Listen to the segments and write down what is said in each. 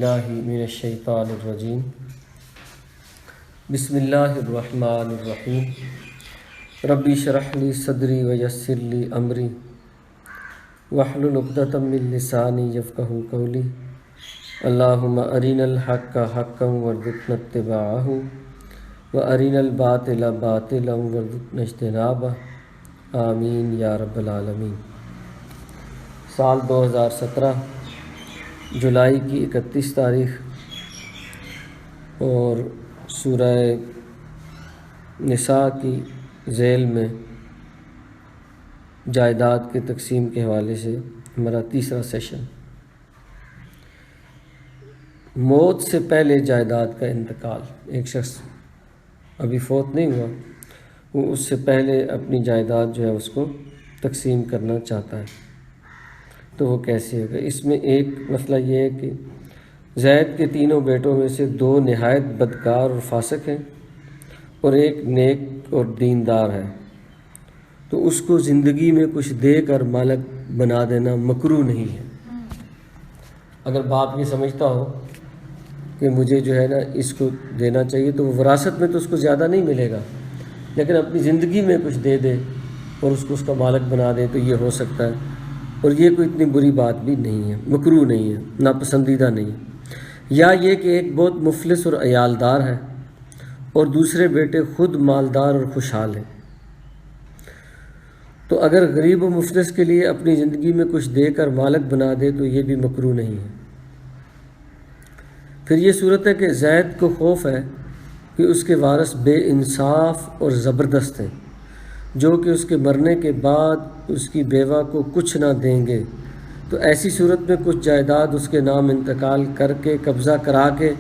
باللہ من الشیطان الرجیم بسم اللہ الرحمن الرحیم ربی اشرح لی صدری ویسر لی امری واحلل عقدۃ من لسانی یفقہوا قولی اللہم ارنا الحق حقا وارزقنا اتباعہ وارنا الباطل باطلا وارزقنا اجتنابہ آمین یا رب العالمین۔ سال 2017 جولائی کی 31 تاریخ اور سورہ نساء کی ذیل میں جائیداد کے تقسیم کے حوالے سے ہمارا تیسرا سیشن۔ موت سے پہلے جائیداد کا انتقال، ایک شخص ابھی فوت نہیں ہوا، وہ اس سے پہلے اپنی جائیداد جو ہے اس کو تقسیم کرنا چاہتا ہے، تو وہ کیسے ہوگا؟ اس میں ایک مسئلہ یہ ہے کہ زید کے تینوں بیٹوں میں سے 2 نہایت بدکار اور فاسق ہیں اور ایک نیک اور دیندار ہے، تو اس کو زندگی میں کچھ دے کر مالک بنا دینا مکروہ نہیں ہے۔ اگر باپ یہ سمجھتا ہو کہ مجھے جو ہے نا اس کو دینا چاہیے، تو وہ وراثت میں تو اس کو زیادہ نہیں ملے گا، لیکن اپنی زندگی میں کچھ دے دے اور اس کو اس کا مالک بنا دے تو یہ ہو سکتا ہے، اور یہ کوئی اتنی بری بات بھی نہیں ہے، مکروہ نہیں ہے، ناپسندیدہ نہیں ہے۔ یا یہ کہ ایک بہت مفلس اور عیالدار ہے اور دوسرے بیٹے خود مالدار اور خوشحال ہیں، تو اگر غریب و مفلس کے لیے اپنی زندگی میں کچھ دے کر مالک بنا دے تو یہ بھی مکروہ نہیں ہے۔ پھر یہ صورت ہے کہ زید کو خوف ہے کہ اس کے وارث بے انصاف اور زبردست ہیں، جو کہ اس کے مرنے کے بعد اس کی بیوہ کو کچھ نہ دیں گے، تو ایسی صورت میں کچھ جائیداد اس کے نام انتقال کر کے قبضہ کرا کے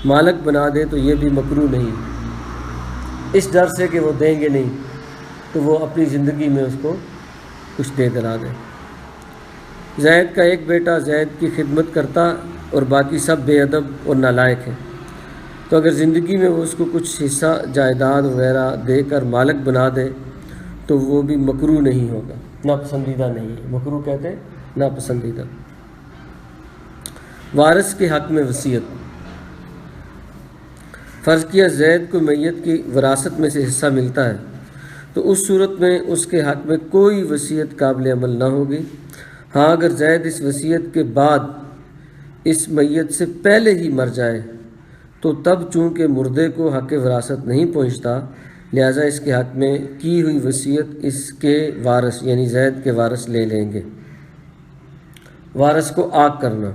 مالک بنا دے تو یہ بھی مکروہ نہیں، اس ڈر سے کہ وہ دیں گے نہیں تو وہ اپنی زندگی میں اس کو کچھ دے دلا دیں۔ زید کا ایک بیٹا زید کی خدمت کرتا اور باقی سب بے ادب اور نالائق ہیں، تو اگر زندگی میں وہ اس کو کچھ حصہ جائیداد وغیرہ دے کر مالک بنا دے تو وہ بھی مکروہ نہیں ہوگا، ناپسندیدہ نہیں ہے۔ مکروہ کہتے ہیں ناپسندیدہ۔ وارث کے حق میں وصیت۔ فرض کیا زید کو میت کی وراثت میں سے حصہ ملتا ہے، تو اس صورت میں اس کے حق میں کوئی وصیت قابل عمل نہ ہوگی۔ ہاں اگر زید اس وصیت کے بعد اس میت سے پہلے ہی مر جائے تو تب چونکہ مردے کو حق وراثت نہیں پہنچتا، لہٰذا اس کے حق میں کی ہوئی وصیت اس کے وارث یعنی زید کے وارث لے لیں گے۔ وارث کو عاق کرنا۔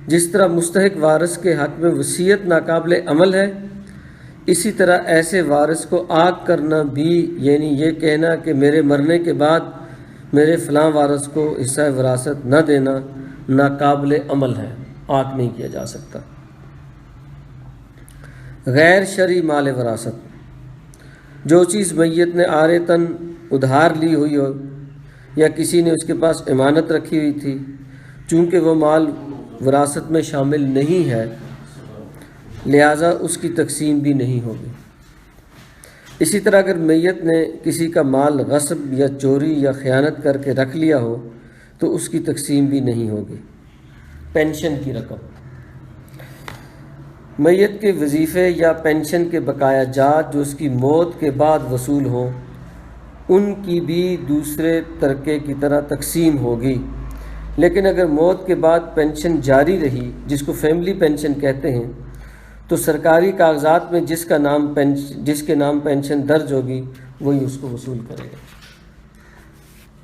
جس طرح مستحق وارث کے حق میں وصیت ناقابل عمل ہے، اسی طرح ایسے وارث کو عاق کرنا بھی یعنی یہ کہنا کہ میرے مرنے کے بعد میرے فلاں وارث کو حصہ وراثت نہ دینا ناقابل عمل ہے، عاق نہیں کیا جا سکتا۔ غیر شرعی مال وراثت۔ جو چیز میت نے عارضاً ادھار لی ہوئی ہو یا کسی نے اس کے پاس امانت رکھی ہوئی تھی، چونکہ وہ مال وراثت میں شامل نہیں ہے لہٰذا اس کی تقسیم بھی نہیں ہوگی۔ اسی طرح اگر میت نے کسی کا مال غصب یا چوری یا خیانت کر کے رکھ لیا ہو تو اس کی تقسیم بھی نہیں ہوگی۔ پینشن کی رقم۔ میت کے وظیفے یا پینشن کے بقایا جات جو اس کی موت کے بعد وصول ہوں، ان کی بھی دوسرے ترکے کی طرح تقسیم ہوگی، لیکن اگر موت کے بعد پینشن جاری رہی جس کو فیملی پینشن کہتے ہیں، تو سرکاری کاغذات میں جس کے نام پینشن درج ہوگی وہی اس کو وصول کرے گا۔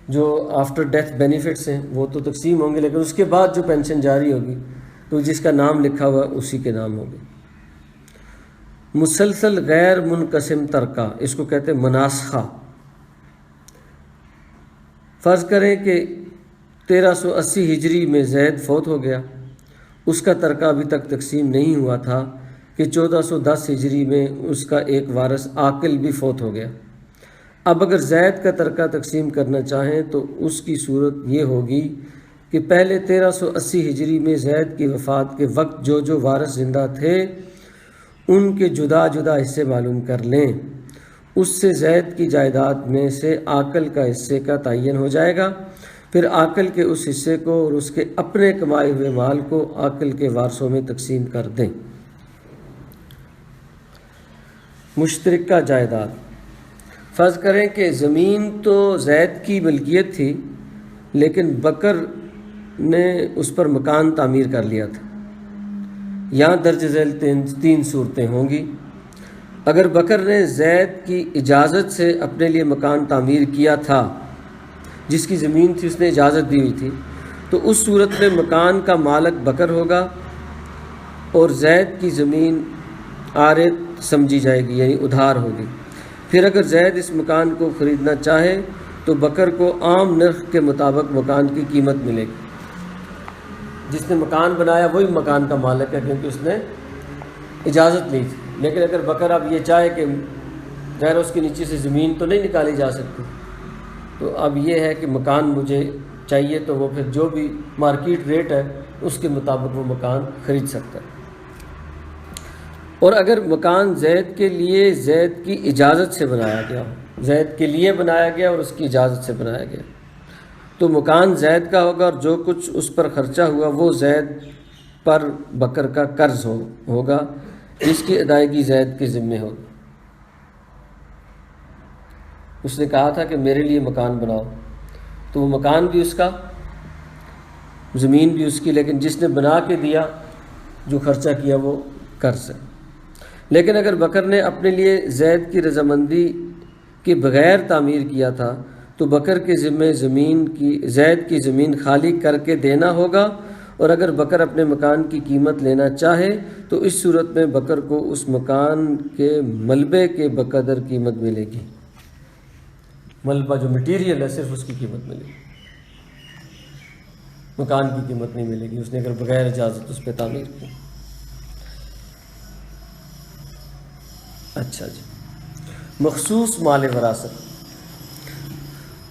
جو آفٹر ڈیتھ بینیفٹس ہیں وہ تو تقسیم ہوں گے، لیکن اس کے بعد جو پینشن جاری ہوگی تو جس کا نام لکھا ہوا اسی کے نام ہوگی۔ مسلسل غیر منقسم ترکہ، اس کو کہتے ہیں مناسخہ۔ فرض کریں کہ 1380 ہجری میں زید فوت ہو گیا، اس کا ترکہ ابھی تک تقسیم نہیں ہوا تھا کہ 1410 ہجری میں اس کا ایک وارث عاقل بھی فوت ہو گیا۔ اب اگر زید کا ترکہ تقسیم کرنا چاہیں تو اس کی صورت یہ ہوگی کہ پہلے 1380 ہجری میں زید کی وفات کے وقت جو وارث زندہ تھے ان کے جدا جدا حصے معلوم کر لیں، اس سے زید کی جائیداد میں سے عاقل کا حصے کا تعین ہو جائے گا۔ پھر عاقل کے اس حصے کو اور اس کے اپنے کمائے ہوئے مال کو عاقل کے وارثوں میں تقسیم کر دیں۔ مشترکہ جائیداد، فرض کریں کہ زمین تو زید کی ملکیت تھی لیکن بکر نے اس پر مکان تعمیر کر لیا تھا۔ یہاں درج ذیل تین صورتیں ہوں گی۔ اگر بکر نے زید کی اجازت سے اپنے لیے مکان تعمیر کیا تھا، جس کی زمین تھی اس نے اجازت دی ہوئی تھی، تو اس صورت میں مکان کا مالک بکر ہوگا اور زید کی زمین عارض سمجھی جائے گی، یعنی ادھار ہوگی۔ پھر اگر زید اس مکان کو خریدنا چاہے تو بکر کو عام نرخ کے مطابق مکان کی قیمت ملے گی۔ جس نے مکان بنایا وہی مکان کا مالک ہے، کیونکہ اس نے اجازت لی تھی۔ لیکن اگر بکر اب یہ چاہے کہ غیر اس کے نیچے سے زمین تو نہیں نکالی جا سکتی، تو اب یہ ہے کہ مکان مجھے چاہیے، تو وہ پھر جو بھی مارکیٹ ریٹ ہے اس کے مطابق وہ مکان خرید سکتا ہے۔ اور اگر مکان زید کے لیے زید کی اجازت سے بنایا گیا ہو، زید کے لیے بنایا گیا اور اس کی اجازت سے بنایا گیا، تو مکان زید کا ہوگا اور جو کچھ اس پر خرچہ ہوا وہ زید پر بکر کا قرض ہوگا، اس کی ادائیگی زید کے ذمے ہوگی۔ اس نے کہا تھا کہ میرے لیے مکان بناؤ، تو وہ مکان بھی اس کا، زمین بھی اس کی، لیکن جس نے بنا کے دیا، جو خرچہ کیا، وہ قرض ہے۔ لیکن اگر بکر نے اپنے لیے زید کی رضامندی کے بغیر تعمیر کیا تھا تو بکر کے ذمے زید کی زمین خالی کر کے دینا ہوگا، اور اگر بکر اپنے مکان کی قیمت لینا چاہے تو اس صورت میں بکر کو اس مکان کے ملبے کے بقدر قیمت ملے گی۔ ملبہ جو مٹیریل ہے صرف اس کی قیمت ملے گی، مکان کی قیمت نہیں ملے گی، اس نے اگر بغیر اجازت اس پہ تعمیر کی۔ اچھا جی، مخصوص مال وراثت،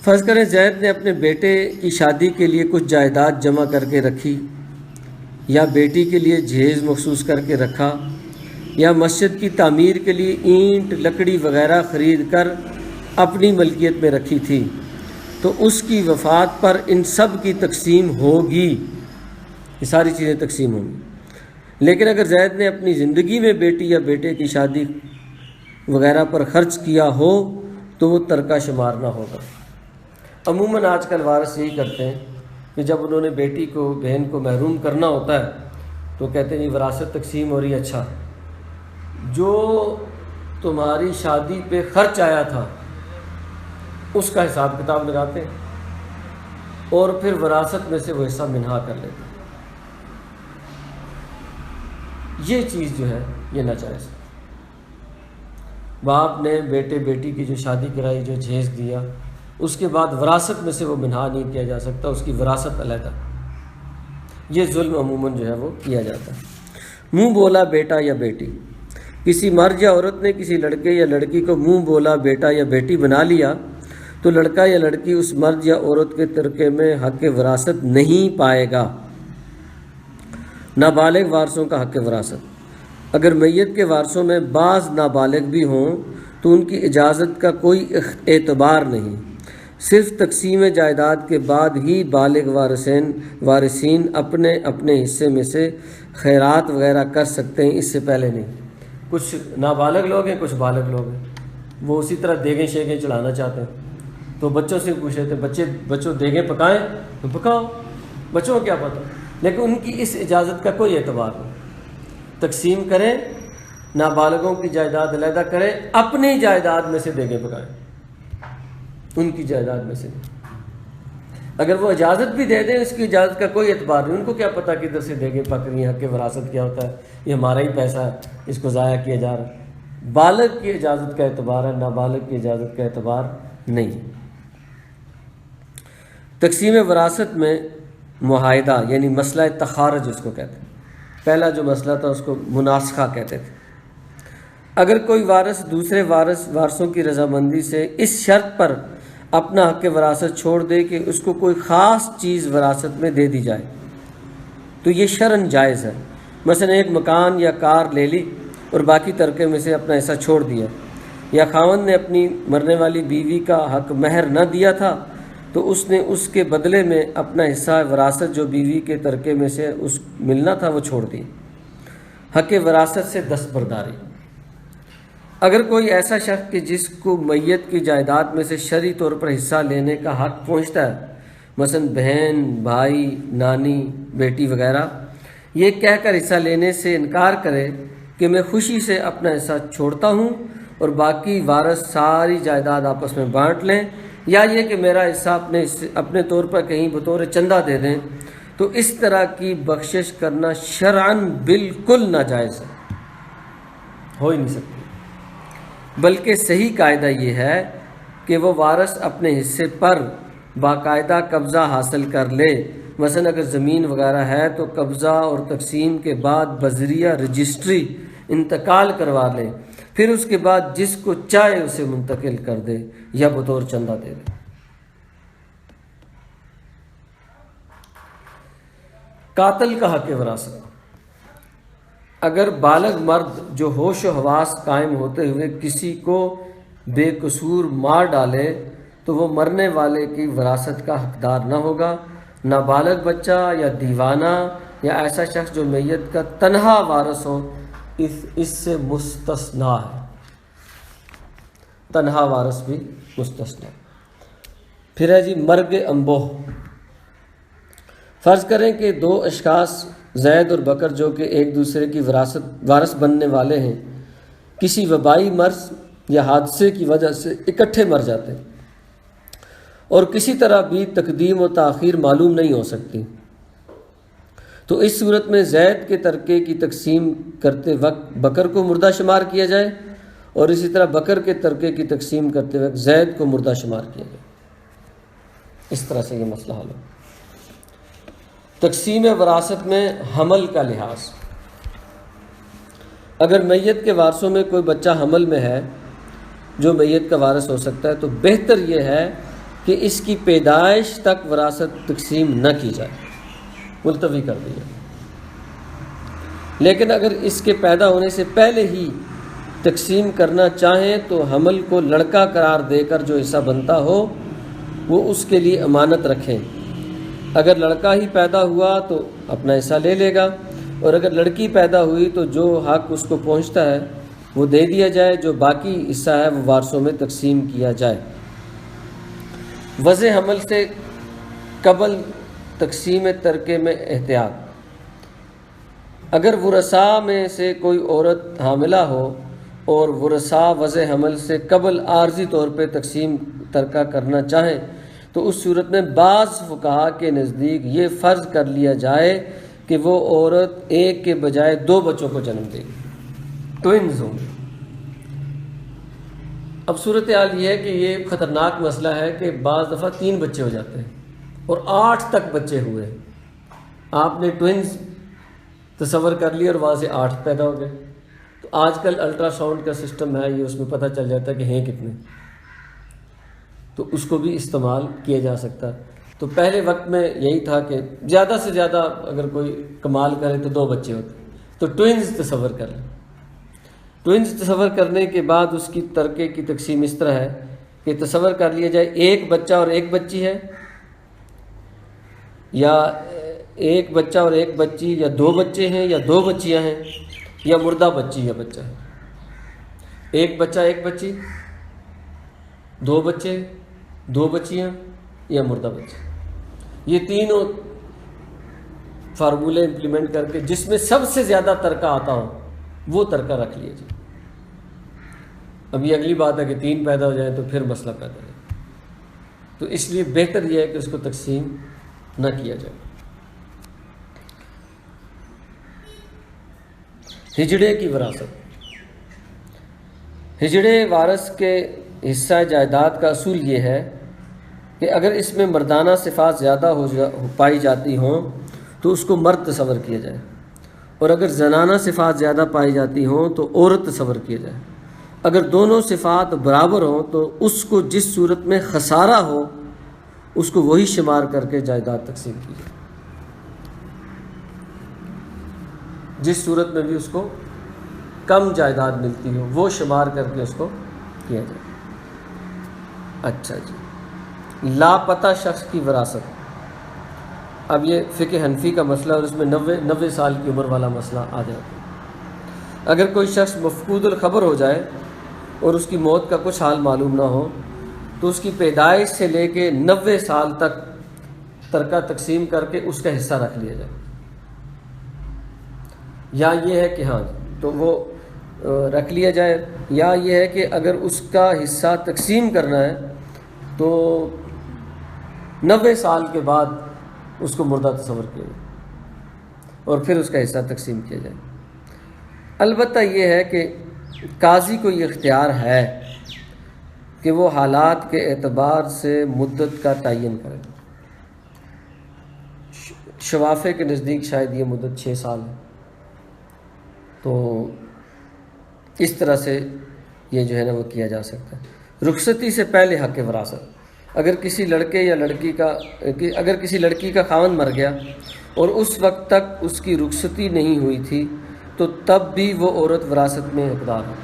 فرض کریں زید نے اپنے بیٹے کی شادی کے لیے کچھ جائیداد جمع کر کے رکھی، یا بیٹی کے لیے جہیز مخصوص کر کے رکھا، یا مسجد کی تعمیر کے لیے اینٹ، لکڑی وغیرہ خرید کر اپنی ملکیت میں رکھی تھی، تو اس کی وفات پر ان سب کی تقسیم ہوگی، یہ ساری چیزیں تقسیم ہوں گی۔ لیکن اگر زید نے اپنی زندگی میں بیٹی یا بیٹے کی شادی وغیرہ پر خرچ کیا ہو تو وہ ترکہ شمار نہ ہوگا۔ عموماً آج کل وارث یہی کرتے ہیں کہ جب انہوں نے بیٹی کو، بہن کو محروم کرنا ہوتا ہے تو کہتے ہیں جی وراثت تقسیم ہو رہی ہے، اچھا جو تمہاری شادی پہ خرچ آیا تھا اس کا حساب کتاب لگاتے ہیں اور پھر وراثت میں سے وہ حصہ منہا کر لیتے ہیں۔ یہ چیز جو ہے یہ ناجائز ہے۔ باپ نے بیٹے بیٹی کی جو شادی کرائی، جو جہیز دیا، اس کے بعد وراثت میں سے وہ منہا نہیں کیا جا سکتا، اس کی وراثت علیحدہ۔ یہ ظلم عموماً جو ہے وہ کیا جاتا ہے۔ منہ بولا بیٹا یا بیٹی، کسی مرد یا عورت نے کسی لڑکے یا لڑکی کو منہ بولا بیٹا یا بیٹی بنا لیا تو لڑکا یا لڑکی اس مرد یا عورت کے ترکے میں حق وراثت نہیں پائے گا۔ نابالغ وارثوں کا حق وراثت، اگر میت کے وارثوں میں بعض نابالغ بھی ہوں تو ان کی اجازت کا کوئی اعتبار نہیں، صرف تقسیم جائیداد کے بعد ہی بالغ وارثین اپنے اپنے حصے میں سے خیرات وغیرہ کر سکتے ہیں، اس سے پہلے نہیں۔ کچھ نابالغ لوگ ہیں، کچھ بالغ لوگ ہیں، وہ اسی طرح دیگیں شیگیں چڑھانا چاہتے ہیں، تو بچوں سے پوچھ رہے تھے بچوں دیگیں پکائیں تو پکاؤ، بچوں کو کیا پتہ، لیکن ان کی اس اجازت کا کوئی اعتبار نہیں۔ تقسیم کریں، نابالغوں کی جائیداد علیحدہ کریں، اپنی جائیداد میں سے دیگیں پکائیں، ان کی جائیداد میں سے۔ اگر وہ اجازت بھی دے دیں، اس کی اجازت کا کوئی اعتبار نہیں، ان کو کیا پتہ کدھر سے دیگیں پک رہی ہیں، حق وراثت کیا ہوتا ہے، یہ ہمارا ہی پیسہ ہے، اس کو ضائع کیا جا رہا ہے۔ بالغ کی اجازت کا اعتبار ہے، نابالغ کی اجازت کا اعتبار نہیں۔ تقسیم وراثت میں معاہدہ یعنی مسئلہ تخارج اس کو کہتے ہیں، پہلا جو مسئلہ تھا اس کو مناسخہ کہتے تھے۔ اگر کوئی وارث دوسرے وارثوں کی رضامندی سے اس شرط پر اپنا حق وراثت چھوڑ دے کہ اس کو کوئی خاص چیز وراثت میں دے دی جائے تو یہ شرعاً جائز ہے۔ مثلا ایک مکان یا کار لے لی اور باقی ترکے میں سے اپنا حصہ چھوڑ دیا، یا خاوند نے اپنی مرنے والی بیوی کا حق مہر نہ دیا تھا تو اس نے اس کے بدلے میں اپنا حصہ وراثت جو بیوی کے ترکے میں سے اس ملنا تھا وہ چھوڑ دی۔ حق وراثت سے دستبرداری۔ اگر کوئی ایسا شخص کہ جس کو میت کی جائیداد میں سے شرعی طور پر حصہ لینے کا حق پہنچتا ہے، مثلا بہن، بھائی، نانی، بیٹی وغیرہ، یہ کہہ کر حصہ لینے سے انکار کرے کہ میں خوشی سے اپنا حصہ چھوڑتا ہوں اور باقی وارث ساری جائیداد آپس میں بانٹ لیں، یا یہ کہ میرا حصہ اپنے طور پر کہیں بطور چندہ دے دیں، تو اس طرح کی بخشش کرنا شرعاً بالکل ناجائز ہے، ہو ہی نہیں سکتی۔ بلکہ صحیح قاعدہ یہ ہے کہ وہ وارث اپنے حصے پر باقاعدہ قبضہ حاصل کر لے۔ مثلا اگر زمین وغیرہ ہے تو قبضہ اور تقسیم کے بعد بذریعہ رجسٹری انتقال کروا لے، پھر اس کے بعد جس کو چاہے اسے منتقل کر دے یا بطور چندہ دے دے۔ قاتل کا حق وراثت۔ اگر بالغ مرد جو ہوش و حواس قائم ہوتے ہوئے کسی کو بے قصور مار ڈالے تو وہ مرنے والے کی وراثت کا حقدار نہ ہوگا۔ نابالغ بچہ یا دیوانہ یا ایسا شخص جو میت کا تنہا وارث ہو اس سے مستثنا ہے، تنہا وارث بھی مستثنا۔ پھر ہے جی مرگ انبوہ۔ فرض کریں کہ دو اشخاص زید اور بکر جو کہ ایک دوسرے کی وارث بننے والے ہیں، کسی وبائی مرض یا حادثے کی وجہ سے اکٹھے مر جاتے ہیں اور کسی طرح بھی تقدیم و تاخیر معلوم نہیں ہو سکتی، تو اس صورت میں زید کے ترکے کی تقسیم کرتے وقت بکر کو مردہ شمار کیا جائے اور اسی طرح بکر کے ترکے کی تقسیم کرتے وقت زید کو مردہ شمار کیا جائے۔ اس طرح سے یہ مسئلہ حل ہو۔ تقسیم وراثت میں حمل کا لحاظ۔ اگر میت کے وارثوں میں کوئی بچہ حمل میں ہے جو میت کا وارث ہو سکتا ہے تو بہتر یہ ہے کہ اس کی پیدائش تک وراثت تقسیم نہ کی جائے، ملتوی کر دی جائے۔ لیکن اگر اس کے پیدا ہونے سے پہلے ہی تقسیم کرنا چاہیں تو حمل کو لڑکا قرار دے کر جو حصہ بنتا ہو وہ اس کے لیے امانت رکھیں۔ اگر لڑکا ہی پیدا ہوا تو اپنا حصہ لے لے گا، اور اگر لڑکی پیدا ہوئی تو جو حق اس کو پہنچتا ہے وہ دے دیا جائے، جو باقی حصہ ہے وہ وارثوں میں تقسیم کیا جائے۔ وضع حمل سے قبل تقسیم ترکے میں احتیاط۔ اگر ورثاء میں سے کوئی عورت حاملہ ہو اور ورثاء وضع حمل سے قبل عارضی طور پہ تقسیم ترکہ کرنا چاہیں تو اس صورت میں بعض فقہا کے نزدیک یہ فرض کر لیا جائے کہ وہ عورت ایک کے بجائے 2 بچوں کو جنم دے گی، ٹوئنز ہوں گے۔ اب صورتحال یہ ہے کہ یہ خطرناک مسئلہ ہے کہ بعض دفعہ 3 بچے ہو جاتے ہیں اور 8 تک بچے ہوئے، آپ نے ٹوئنز تصور کر لی اور وہاں سے 8 پیدا ہو گئے، تو آج کل الٹرا ساؤنڈ کا سسٹم ہے، یہ اس میں پتہ چل جاتا ہے کہ ہیں کتنے، تو اس کو بھی استعمال کیا جا سکتا ہے۔ تو پہلے وقت میں یہی تھا کہ زیادہ سے زیادہ اگر کوئی کمال کرے تو 2 بچے ہوتے، تو ٹوئنز تصور کر لیں۔ ٹوئنز تصور کرنے کے بعد اس کی ترکے کی تقسیم اس طرح ہے کہ تصور کر لیا جائے 1 بچہ اور 1 بچی ہے، یا 1 بچہ اور 1 بچی، یا 2 بچے ہیں یا 2 بچیاں ہیں، یا مردہ بچی یا بچہ ہے۔ 1 بچہ 1 بچی، 2 بچے 2 بچیاں یا مردہ بچے، یہ تینوں فارمولے امپلیمنٹ کر کے جس میں سب سے زیادہ ترکہ آتا ہو وہ ترکہ رکھ لیے جائے۔ اب یہ اگلی بات ہے کہ 3 پیدا ہو جائیں تو پھر مسئلہ پیدا ہو جائے، تو اس لیے بہتر یہ ہے کہ اس کو تقسیم نہ کیا جائے۔ ہجڑے کی وراثت۔ ہجڑے وارث کے حصہ جائیداد کا اصول یہ ہے کہ اگر اس میں مردانہ صفات زیادہ پائی جاتی ہوں تو اس کو مرد تصور کیا جائے، اور اگر زنانہ صفات زیادہ پائی جاتی ہوں تو عورت تصور کیا جائے۔ اگر دونوں صفات برابر ہوں تو اس کو جس صورت میں خسارہ ہو اس کو وہی شمار کر کے جائیداد تقسیم کی جائے، جس صورت میں بھی اس کو کم جائیداد ملتی ہو وہ شمار کر کے اس کو کیا جائے۔ اچھا جی، لاپتہ شخص کی وراثت. اب یہ فقہ حنفی کا مسئلہ اور اس میں 90 سال کی عمر والا مسئلہ آ جاتا ہے. اگر کوئی شخص مفقود الخبر ہو جائے اور اس کی موت کا کچھ حال معلوم نہ ہو تو اس کی پیدائش سے لے کے 90 سال تک ترکہ تقسیم کر کے اس کا حصہ رکھ لیا جائے. یا یہ ہے کہ ہاں تو وہ رکھ لیا جائے، یا یہ ہے کہ اگر اس کا حصہ تقسیم کرنا ہے تو 90 سال کے بعد اس کو مردہ تصور کیا جائے اور پھر اس کا حصہ تقسیم کیا جائے. البتہ یہ ہے کہ قاضی کو یہ اختیار ہے کہ وہ حالات کے اعتبار سے مدت کا تعین کرے. شوافے کے نزدیک شاید یہ مدت 6 سال ہے. تو اس طرح سے یہ جو ہے نا وہ کیا جا سکتا ہے. رخصتی سے پہلے حق وراثت. اگر کسی لڑکے یا لڑکی کا خاوند مر گیا اور اس وقت تک اس کی رخصتی نہیں ہوئی تھی تو تب بھی وہ عورت وراثت میں حقدار ہے.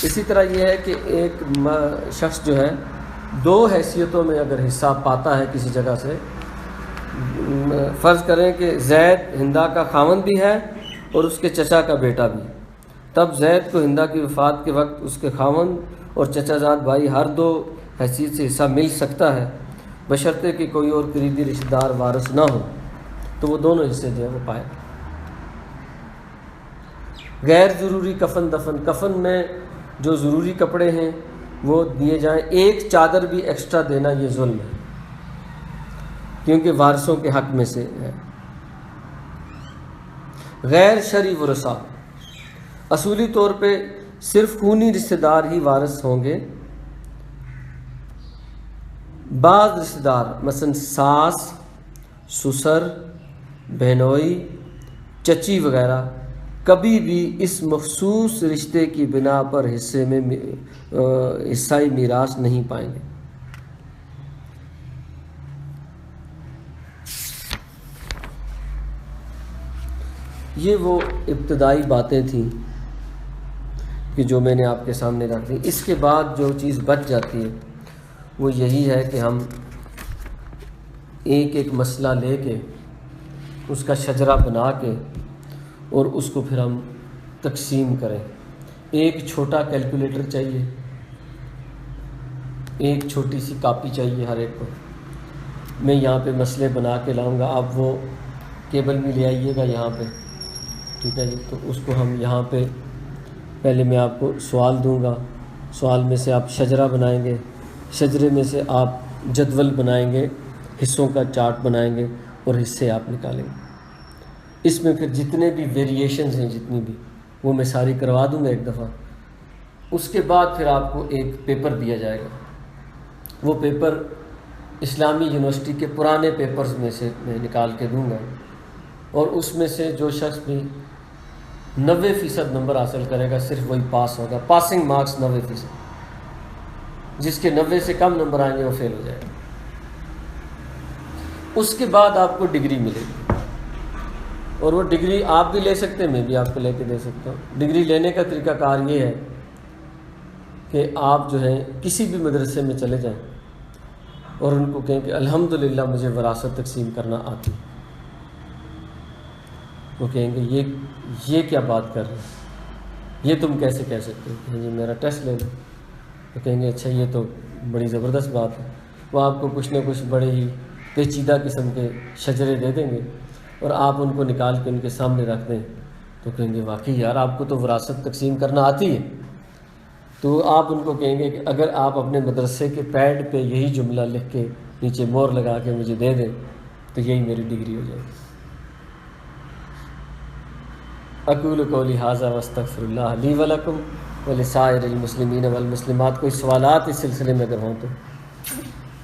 اسی طرح یہ ہے کہ ایک شخص جو ہے 2 حیثیتوں میں اگر حصہ پاتا ہے کسی جگہ سے، فرض کریں کہ زید ہندا کا خاوند بھی ہے اور اس کے چچا کا بیٹا بھی، تب زید کو ہندا کی وفات کے وقت اس کے خاوند اور چچا زاد بھائی ہر 2 حیثیت سے حصہ مل سکتا ہے، بشرطے کہ کوئی اور قریبی رشتہ دار وارث نہ ہو تو وہ دونوں حصے جو ہے وہ پائے. غیر ضروری کفن میں جو ضروری کپڑے ہیں وہ دیے جائیں. ایک چادر بھی ایکسٹرا دینا یہ ظلم ہے کیونکہ وارثوں کے حق میں سے ہے. غیر شرعی ورثہ، اصولی طور پہ صرف خونی رشتہ دار ہی وارث ہوں گے. بعض رشتہ دار مثلا ساس، سسر، بہنوئی، چچی وغیرہ کبھی بھی اس مخصوص رشتے کی بنا پر حصائی میراث نہیں پائیں گے. یہ وہ ابتدائی باتیں تھیں کہ جو میں نے آپ کے سامنے رکھ دی. اس کے بعد جو چیز بچ جاتی ہے وہ یہی ہے کہ ہم ایک مسئلہ لے کے اس کا شجرہ بنا کے اور اس کو پھر ہم تقسیم کریں. ایک چھوٹا کیلکولیٹر چاہیے، ایک چھوٹی سی کاپی چاہیے ہر ایک کو. میں یہاں پہ مسئلے بنا کے لاؤں گا، آپ وہ کیبل بھی لے آئیے گا یہاں پہ، ٹھیک ہے جی. تو اس کو ہم یہاں پہ پہلے میں آپ کو سوال دوں گا، سوال میں سے آپ شجرہ بنائیں گے، شجرے میں سے آپ جدول بنائیں گے، حصوں کا چارٹ بنائیں گے اور حصے آپ نکالیں گے. اس میں پھر جتنے بھی ویریشنز ہیں جتنی بھی وہ میں ساری کروا دوں گا ایک دفعہ. اس کے بعد پھر آپ کو ایک پیپر دیا جائے گا. وہ پیپر اسلامی یونیورسٹی کے پرانے پیپرز میں سے میں نکال کے دوں گا اور اس میں سے جو شخص بھی 90% نمبر حاصل کرے گا صرف وہی پاس ہوگا. Passing marks 90%. جس کے 90 سے کم نمبر آئیں گے وہ فیل ہو جائے گا. اس کے بعد آپ کو ڈگری ملے گی اور وہ ڈگری آپ بھی لے سکتے ہیں، میں بھی آپ کو لے کے دے سکتا ہوں. ڈگری لینے کا طریقہ کار یہ ہے کہ آپ جو ہے کسی بھی مدرسے میں چلے جائیں اور ان کو کہیں کہ الحمدللہ مجھے وراثت تقسیم کرنا آتی. وہ کہیں گے یہ کیا بات کر رہے ہیں، یہ تم کیسے کہہ سکتے ہو، کہ جی میرا ٹیسٹ لے لو. تو کہیں گے اچھا یہ تو بڑی زبردست بات ہے. وہ آپ کو کچھ نہ کچھ بڑے ہی پیچیدہ قسم کے شجرے دے دیں گے اور آپ ان کو نکال کے ان کے سامنے رکھ دیں تو کہیں گے واقعی یار آپ کو تو وراثت تقسیم کرنا آتی ہے. تو آپ ان کو کہیں گے کہ اگر آپ اپنے مدرسے کے پیڈ پہ یہی جملہ لکھ کے نیچے مور لگا کے مجھے دے دیں تو یہی میری ڈگری ہو جائے گی. اقول قولی ھذا واستغفر اللہ لی ولکم ولسائر المسلمین والمسلمات. کوئی سوالات اس سلسلے میں اگر ہوں تو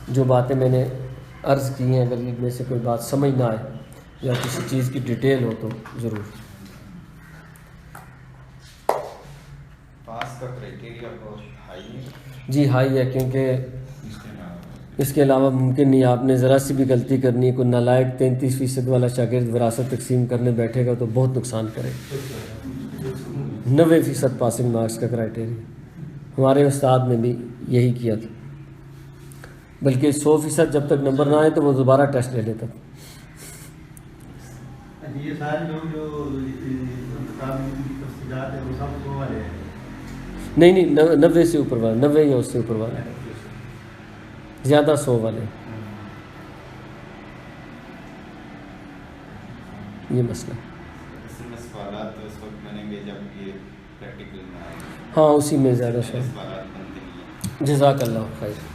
جو باتیں میں نے عرض کی ہیں اگر ان میں سے کوئی بات سمجھ نہ آئے یا کسی چیز کی ڈیٹیل ہو تو ضرور. پاس کا کرائٹیریا بہت ہائی ہے. جی ہائی ہے، کیونکہ اس کے علاوہ ممکن نہیں آپ نے ذرا سی بھی غلطی کرنی ہے. کوئی نالائق 33% والا شاگرد وراثت تقسیم کرنے بیٹھے گا تو بہت نقصان کرے. 90% پاسنگ مارکس کا کرائٹیریا. ہمارے استاد نے بھی یہی کیا تھا، بلکہ 100% جب تک نمبر نہ آئے تو وہ دوبارہ ٹیسٹ لے لیتا تھا۔ یہ سارے لوگ جو تفصیلات ہیں وہ سب 100 والے ہیں؟ نہیں 90 سے اوپر والے، 90 یا اس سے اوپر والے، زیادہ 100 والے، یہ مسئلہ۔ اصل میں سوالات تو اس وقت بنیں گے جب یہ پریکٹیکل میں آئے، ہاں اسی میں زیادہ شامل۔ سوالات بنتے نہیں ہیں۔ جزاک اللہ خیر۔